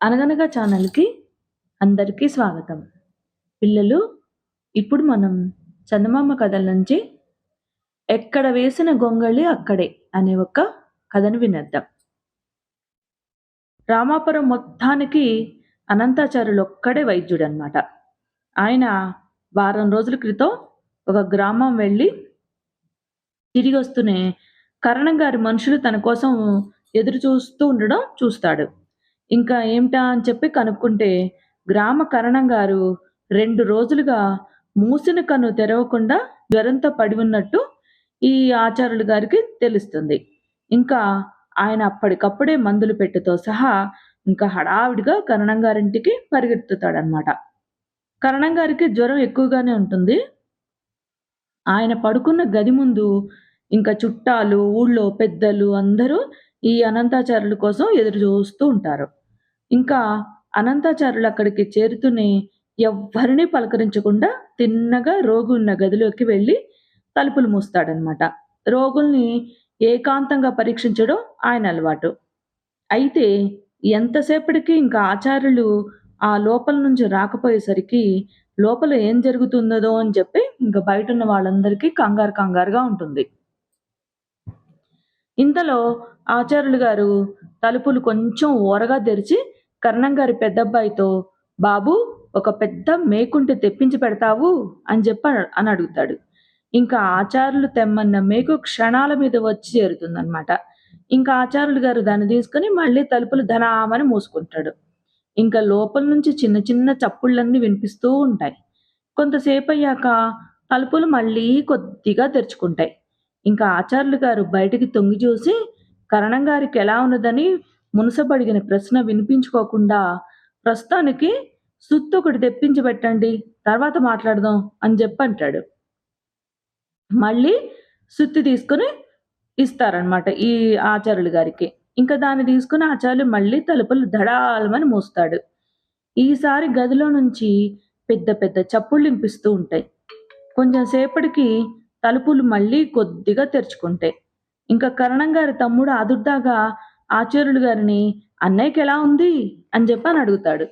అనగనగా ఛానల్‌కి అందరికీ స్వాగతం. పిల్లలు, ఇప్పుడు మనం చందమామ కథల నుంచి 'ఎక్కడ వేసిన గొంగళి అక్కడే' అనే ఒక కథను వినేద్దాం. రామాపురం మొత్తానికి అనంతాచార్యులొక్కడే వైద్యుడనమాట. ఆయన వారం రోజుల క్రితం ఒక గ్రామం వెళ్ళి తిరిగొస్తూనే కరణం గారి మనుషులు తన కోసం ఎదురు చూస్తూ ఉండడం చూస్తాడు. ఇంకా ఏమిటా అని చెప్పి కనుక్కుంటే, గ్రామ కరణం గారు 2 రోజులుగా మూసిన కన్ను తెరవకుండా జ్వరంతో పడి ఉన్నట్టు ఈ ఆచార్యులు గారికి తెలుస్తుంది. ఇంకా ఆయన అప్పటికప్పుడే మందుల పెట్టెతో సహా ఇంకా హడావిడిగా కరణం గారింటికి పరిగెత్తుతాడనమాట. కరణం గారికి జ్వరం ఎక్కువగానే ఉంటుంది. ఆయన పడుకున్న గది ముందు ఇంకా చుట్టాలు, ఊళ్ళో పెద్దలు అందరూ ఈ అనంతాచార్యుల కోసం ఎదురు చూస్తూ ఉంటారు. ఇంకా అనంతాచార్యులు అక్కడికి చేరుతూనే ఎవ్వరిని పలకరించకుండా తిన్నగా రోగి ఉన్న గదిలోకి వెళ్లి తలుపులు మూస్తాడనమాట. రోగుల్ని ఏకాంతంగా పరీక్షించడం ఆయన అలవాటు. అయితే ఎంతసేపటికి ఇంకా ఆచార్యులు ఆ లోపల నుంచి రాకపోయేసరికి లోపల ఏం జరుగుతున్నదో అని చెప్పి ఇంక బయటున్న వాళ్ళందరికీ కంగారు కంగారుగా ఉంటుంది. ఇంతలో ఆచార్యులు గారు తలుపులు కొంచెం ఓరగా తెరిచి కర్ణం గారి పెద్దబ్బాయితో, "బాబూ, ఒక పెద్ద మేకుంటే తెప్పించి పెడతావు" అని అడుగుతాడు. ఇంకా ఆచార్యులు తెమ్మన్న మేకు క్షణాల మీద వచ్చి చేరుతుందనమాట. ఇంకా ఆచార్యులు గారు దాన్ని తీసుకొని మళ్ళీ తలుపులు ధనామని మూసుకుంటాడు. ఇంకా లోపల నుంచి చిన్న చిన్న చప్పుళ్ళన్నీ వినిపిస్తూ ఉంటాయి. కొంతసేపయ్యాక తలుపులు మళ్ళీ కొద్దిగా తెరుచుకుంటాయి. ఇంకా ఆచార్యులు గారు బయటికి తొంగి చూసి కరణం గారికి ఎలా ఉన్నదని మునసబడిగిన ప్రశ్న వినిపించుకోకుండా, "ప్రస్తుతానికి సుత్తొకటి తెప్పించి పెట్టండి. తర్వాత మాట్లాడదాం" అని జెప్పంటాడు. మళ్ళీ సుత్తి తీసుకొని ఇస్తారనమాట ఈ ఆచార్యులు గారికి. ఇంకా దాన్ని తీసుకొని ఆచార్యులు మళ్ళీ తలుపులు ధడాల్మని మూస్తాడు. ఈసారి గదిలో నుంచి పెద్ద పెద్ద చప్పుళ్ళు వినిపిస్తూ ఉంటాయి. కొంచెం సేపటికి తలుపులు మళ్ళీ కొద్దిగా తెరుచుకుంటాయి. ఇంకా కరణం గారి తమ్ముడు ఆదుర్దాగా ఆచార్యులు గారిని, "అన్నయ్యకెలా ఉంది?" అని అడుగుతాడు.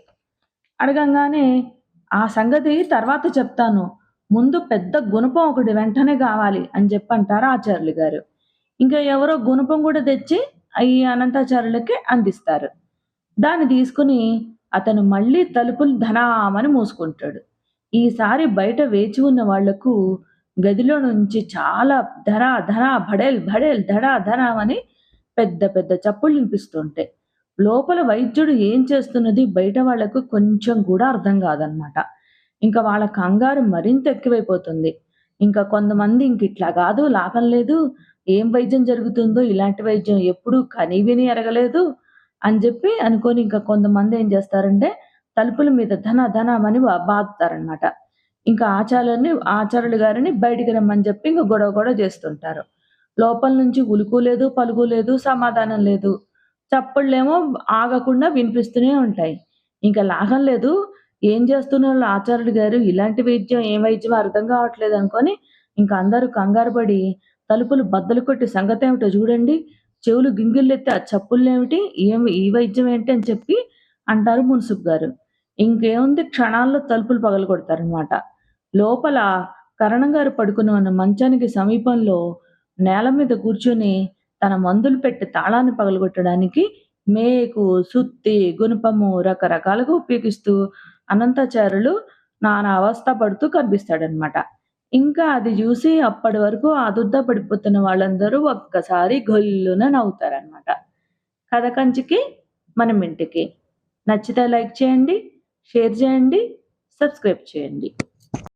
అడగంగానే, "ఆ సంగతి తర్వాత చెప్తాను. ముందు పెద్ద గుణపం ఒకటి వెంటనే గావాలి" అని జెప్పంటారు ఆచార్యులు గారు. ఇంకా ఎవరో గుణపం గూడా తెచ్చి ఈ అనంతాచార్యులకి అందిస్తారు. దాన్ని తీసుకొని అతను మళ్ళీ తలుపులు ధనామని మూసుకుంటాడు. ఈసారి బయట వేచి ఉన్న వాళ్లకు గదిలో నుంచి చాలా ధన ధన భడేల్ భడేల్ ధడా ధనామని పెద్ద పెద్ద చప్పుళ్ళు వినిపిస్తుంటాయి. లోపల వైద్యుడు ఏం చేస్తున్నది బయట వాళ్లకు కొంచెం కూడా అర్థం కాదనమాట. ఇంకా వాళ్ళ కంగారు మరింత ఎక్కువైపోతుంది. ఇంకా కొంతమంది ఇంకిట్లా కాదు, లాభం లేదు, ఏం వైద్యం జరుగుతుందో, ఇలాంటి వైద్యం ఎప్పుడూ కని విని ఎరగలేదు అని చెప్పి అనుకోని ఇంకా కొంతమంది ఏం చేస్తారంటే తలుపుల మీద ధన ధనమని బాదుతారనమాట. ఇంకా ఆచార్యులు గారిని బయటికి రమ్మని చెప్పి ఇంక గొడవ గొడవ చేస్తుంటారు. లోపల నుంచి ఉలుకు లేదు, పలుకు లేదు, సమాధానం లేదు. చప్పుళ్ళేమో ఆగకుండా వినిపిస్తూనే ఉంటాయి. ఇంక లాభం లేదు. ఏం చేస్తున్నారు ఆచార్యులు గారు? ఇలాంటి వైద్యం ఏం వైద్యమో అర్థం కావట్లేదనుకోని ఇంక అందరూ కంగారు పడి తలుపులు బద్దలు కొట్టి సంగతేమిటో చూడండి. చెవులు గింగిర్లెత్తి ఆ చప్పుళ్ళేమిటి? ఈ వైద్యం ఏంటి? అని చెప్పి అంటారు మున్సిప్ గారు. ఇంకేముంది క్షణాల్లో తలుపులు పగలగొడతారనమాట. లోపల కరణం గారు పడుకుని ఉన్న మంచానికి సమీపంలో నేల మీద కూర్చొని తన మందులు పెట్టి తాళాన్ని పగలగొట్టడానికి మేకు, సుత్తి, గుణపము రకరకాలుగా ఉపయోగిస్తూ అనంతాచార్యులు నానా అవస్థ పడుతూ కనిపిస్తాడనమాట. ఇంకా అది జూసి అప్పటి వరకు ఆదుర్దా పడిపోతున్న వాళ్ళందరూ ఒక్కసారి గొల్లున నవ్వుతారనమాట. కథ కంచికి మనం ఇంటికి. నచ్చితే లైక్ చేయండి, షేర్ చేయండి, సబ్స్క్రైబ్ చేయండి.